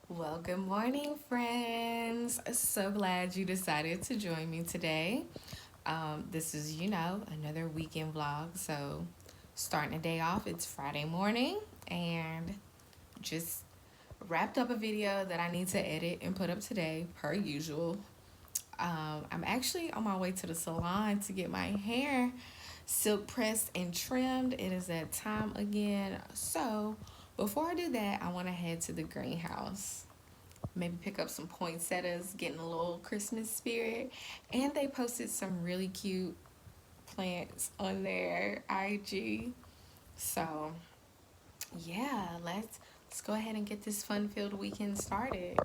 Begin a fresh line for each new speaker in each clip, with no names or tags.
Well, good morning, friends. So glad you decided to join me today. This is, another weekend vlog. So, starting the day off, it's Friday morning, and just wrapped up a video that I need to edit and put up today, per usual. I'm actually on my way to the salon to get my hair silk pressed and trimmed. It is that time again. So, before I do that, I want to head to the greenhouse, maybe pick up some poinsettias, getting a little Christmas spirit. And they posted some really cute plants on their IG. So yeah, let's go ahead and get this fun-filled weekend started.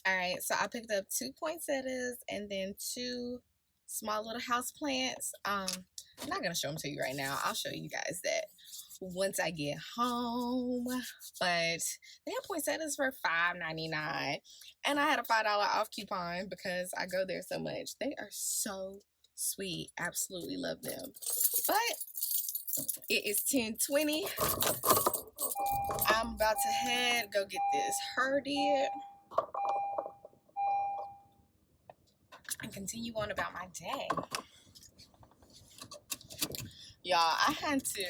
All right, so I picked up two poinsettias and then two small little house plants. I'm not gonna show them to you right now. I'll show you guys that once I get home. But they have poinsettias for $5.99, and I had a $5 off coupon because I go there so much. They are so sweet. Absolutely love them. But it is 10:20. I'm about to go get this herded and continue on about my day. Y'all, I had to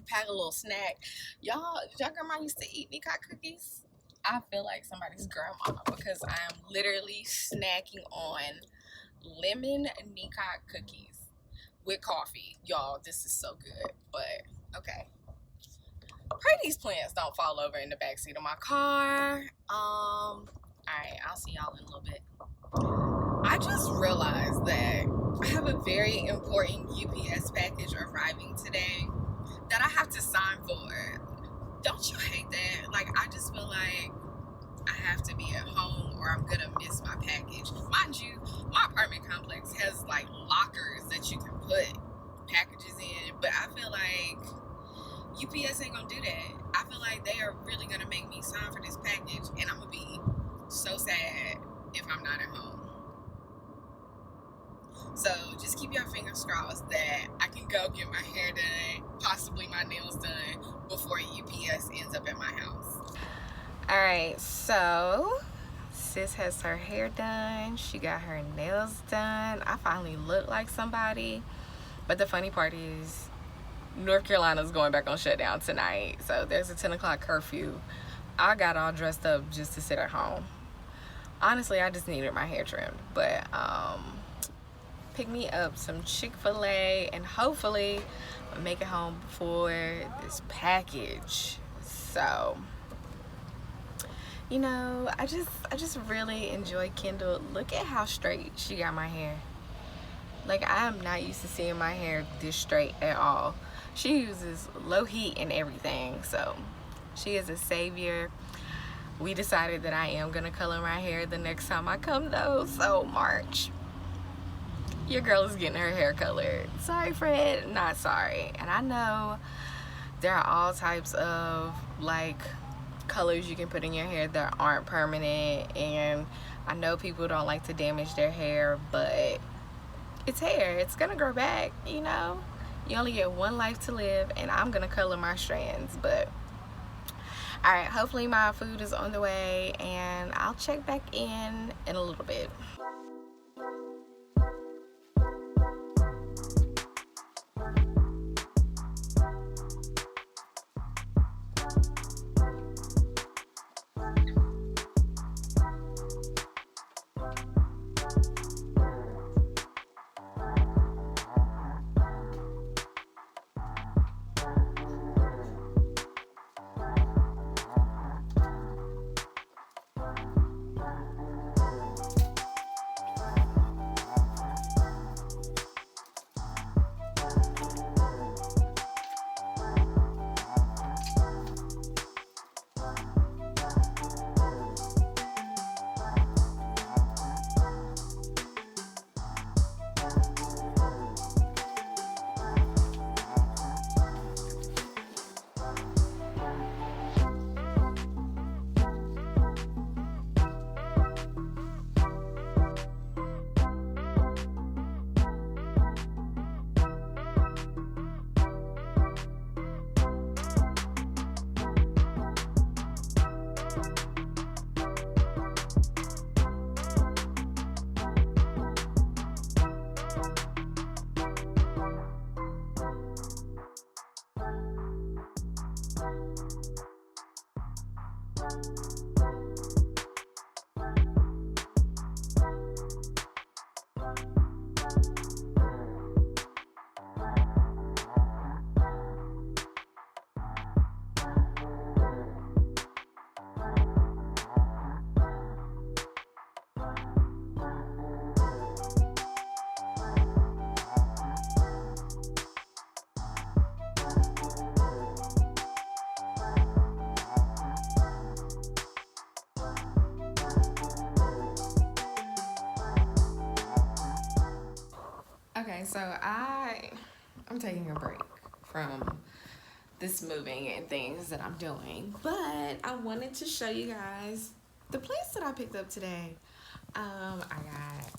pack a little snack. Did y'all grandma used to eat Nika cookies? I feel like somebody's grandma because I am literally snacking on lemon Nika cookies with coffee. Y'all, this is so good. But okay, pray these plants don't fall over in the backseat of my car. All right, I'll see y'all in a little bit. I just realized that I have a very important UPS package arriving today that I have to sign for. Don't you hate that? Like, I just feel like I have to be at home or I'm gonna miss my package. Mind you, my apartment complex has like lockers that you can put packages in, but I feel like UPS ain't gonna do that. I feel like they are really gonna make me sign for this package, and I'm gonna be so sad if I'm not at home. So just keep your fingers crossed that I can go get my hair done, possibly my nails done, before UPS ends up at my house. All right, so sis has her hair done. She got her nails done. I finally look like somebody. But the funny part is North Carolina's going back on shutdown tonight. So there's a 10 o'clock curfew. I got all dressed up just to sit at home. Honestly, I just needed my hair trimmed. But pick me up some Chick-fil-A and hopefully make it home before this package. So, I just really enjoy Kendall. Look at how straight she got my hair. Like, I am not used to seeing my hair this straight at all. She uses low heat and everything, so she is a savior. We decided that I am gonna color my hair the next time I come though, so March. Your girl is getting her hair colored. Sorry, Fred, not sorry. And I know there are all types of like colors you can put in your hair that aren't permanent, and I know people don't like to damage their hair, but it's hair. It's gonna grow back, you only get one life to live, and I'm gonna color my strands. But all right, hopefully my food is on the way, and I'll check back in a little bit. Okay, so I'm taking a break from this moving and things that I'm doing, but I wanted to show you guys the plants that I picked up today. I got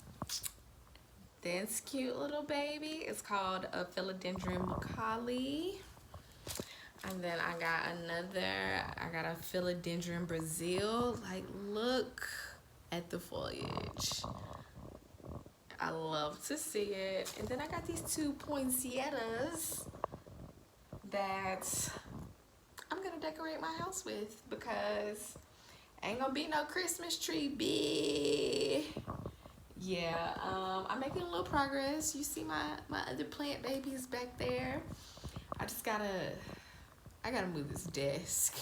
this cute little baby. It's called a philodendron macaulay. And then I got a philodendron Brazil. Like, look at the foliage. I love to see it. And then I got these two poinsettias that I'm gonna decorate my house with because ain't gonna be no Christmas tree, big. Yeah, I'm making a little progress. You see my other plant babies back there. I gotta move this desk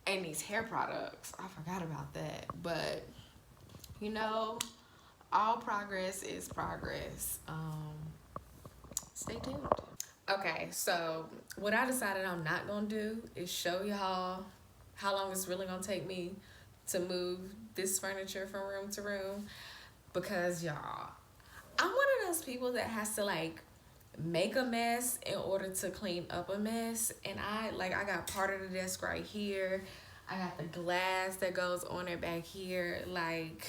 and these hair products. I forgot about that, but you know, all progress is progress. Stay tuned. Okay, so what I decided I'm not gonna do is show y'all how long it's really gonna take me to move this furniture from room to room, because y'all, I'm one of those people that has to like make a mess in order to clean up a mess. And I got part of the desk right here. I got the glass that goes on it back here. Like,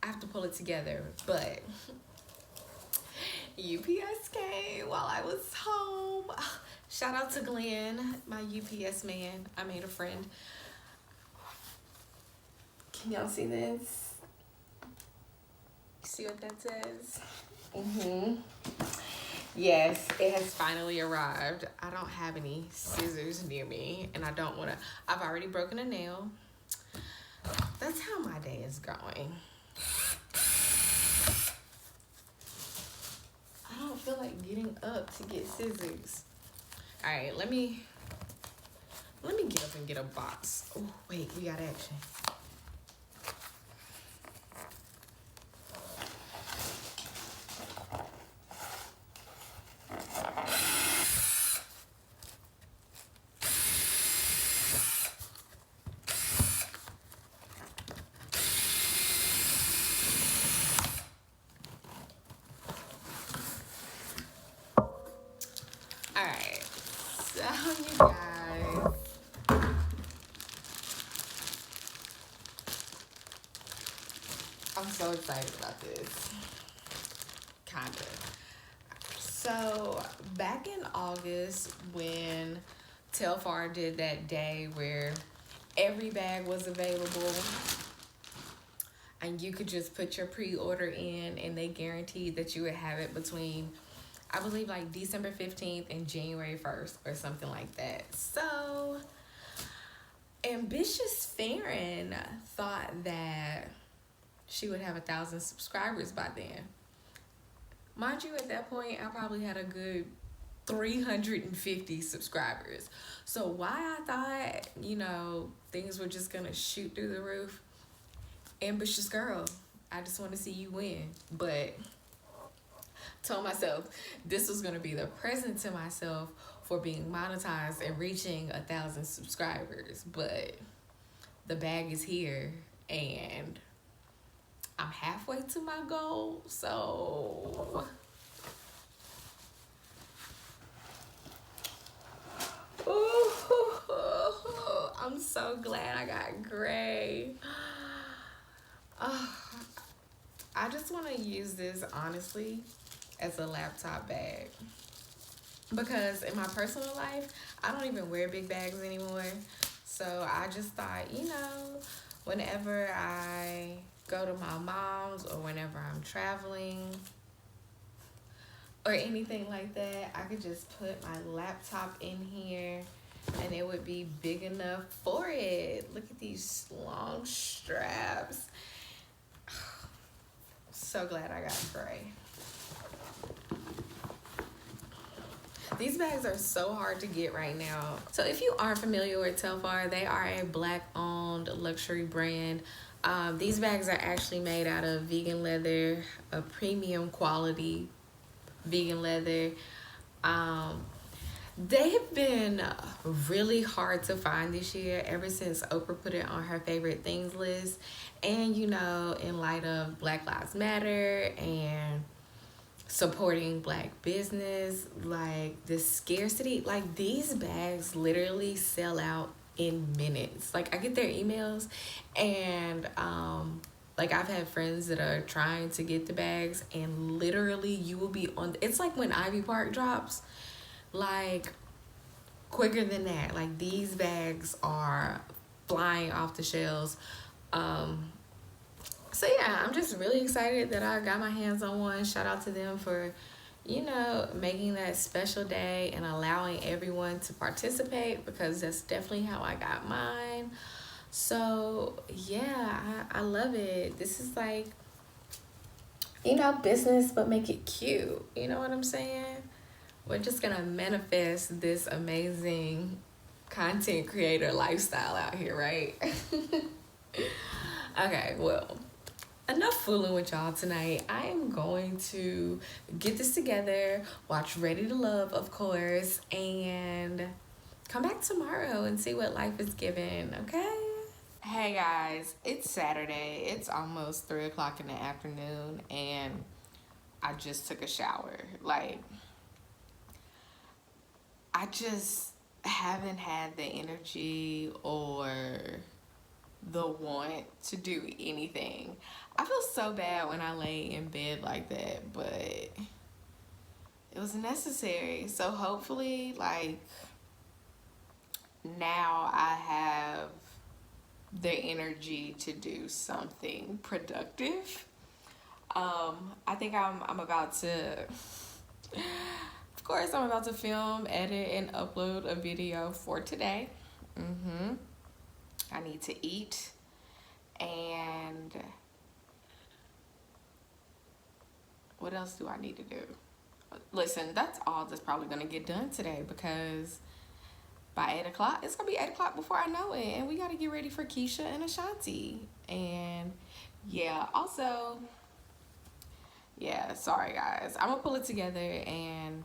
I have to pull it together. But UPS came while I was home. Shout out to Glenn, my UPS man. I made a friend. Can y'all see this? See what that says? Yes, it has finally arrived. I don't have any scissors near me, and I don't want to. I've already broken a nail. That's how my day is going. I don't feel like getting up to get scissors. All right, let me get up and get a box. Oh, wait, we got action. Alright, so you guys, I'm so excited about this, kind of. So, back in August, when TELFAR did that day where every bag was available and you could just put your pre-order in and they guaranteed that you would have it between, I believe, like December 15th and January 1st or something like that. So, ambitious Faren thought that she would have 1,000 subscribers by then. Mind you, at that point, I probably had a good 350 subscribers. So why I thought, you know, things were just gonna shoot through the roof, ambitious girl, I just want to see you win. But told myself this was gonna be the present to myself for being monetized and reaching 1,000 subscribers. But the bag is here and I'm halfway to my goal, so ooh, I'm so glad I got gray. I just want to use this, honestly, as a laptop bag, because in my personal life, I don't even wear big bags anymore. So I just thought, you know, whenever I go to my mom's or whenever I'm traveling or anything like that, I could just put my laptop in here and it would be big enough for it. Look at these long straps. So glad I got gray. These bags are so hard to get right now. So if you aren't familiar with TELFAR, they are a Black-owned luxury brand. These bags are actually made out of vegan leather, a premium quality vegan leather. They have been really hard to find this year ever since Oprah put it on her favorite things list. And you know, in light of Black Lives Matter and supporting Black business, like the scarcity, like these bags literally sell out in minutes. Like I get their emails, and like I've had friends that are trying to get the bags, and literally you will be on, it's like when Ivy Park drops, like quicker than that. Like these bags are flying off the shelves. So yeah, I'm just really excited that I got my hands on one. Shout out to them for, you know, making that special day and allowing everyone to participate, because that's definitely how I got mine. So yeah, I love it. This is like, you know, business, but make it cute. You know what I'm saying? We're just gonna manifest this amazing content creator lifestyle out here, right? Okay, well, enough fooling with y'all tonight. I am going to get this together, watch Ready to Love, of course, and come back tomorrow and see what life is giving, okay? Hey guys, it's Saturday. It's almost 3 o'clock in the afternoon, and I just took a shower. Like, I just haven't had the energy or the want to do anything. I feel so bad when I lay in bed like that, but it was necessary. So hopefully, like, now I have the energy to do something productive. I think I'm about to, of course, I'm about to film, edit, and upload a video for today. I need to eat, and what else do I need to do? Listen, that's all that's probably gonna get done today, because by 8 o'clock, it's gonna be 8 o'clock before I know it, and we gotta get ready for Keisha and Ashanti. And yeah, also, yeah, sorry guys, I'm gonna pull it together, and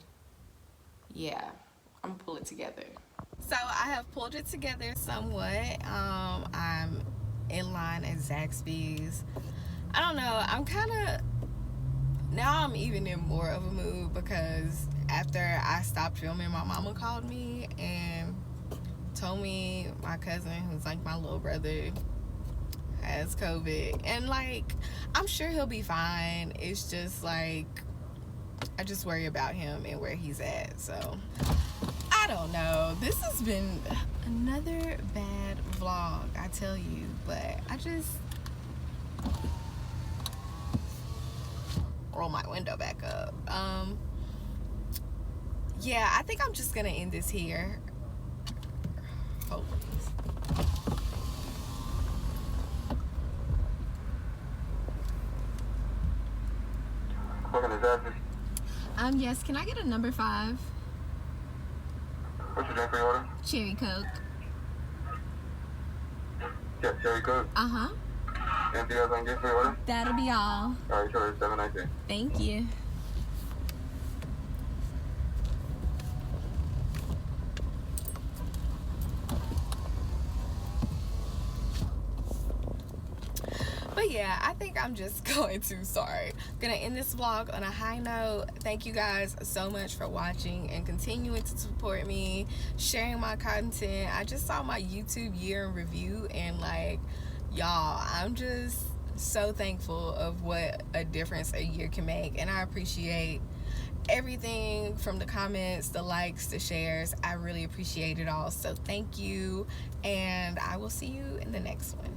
yeah, I'm gonna pull it together. So I have pulled it together somewhat. I'm in line at Zaxby's. I don't know, I'm kind of, now I'm even in more of a mood, because after I stopped filming, my mama called me and told me my cousin, who's like my little brother, has COVID. And like, I'm sure he'll be fine. It's just like, I just worry about him and where he's at. So I don't know. This has been another bad vlog, I tell you. But I just roll my window back up. Yeah, I think I'm just gonna end this here. Hopefully. Yes, can I get a number 5?
What's your drink for your order?
Cherry Coke.
Yeah, cherry Coke.
Uh-huh.
Anything else I can get for your order?
That'll be all.
Alright, sure, it's 719.
Thank you. But yeah, I think I'm just going to, gonna end this vlog on a high note. Thank you guys so much for watching and continuing to support me, sharing my content. I just saw my YouTube year in review, and like, y'all, I'm just so thankful of what a difference a year can make, and I appreciate everything from the comments, the likes, the shares. I really appreciate it all. So thank you, and I will see you in the next one.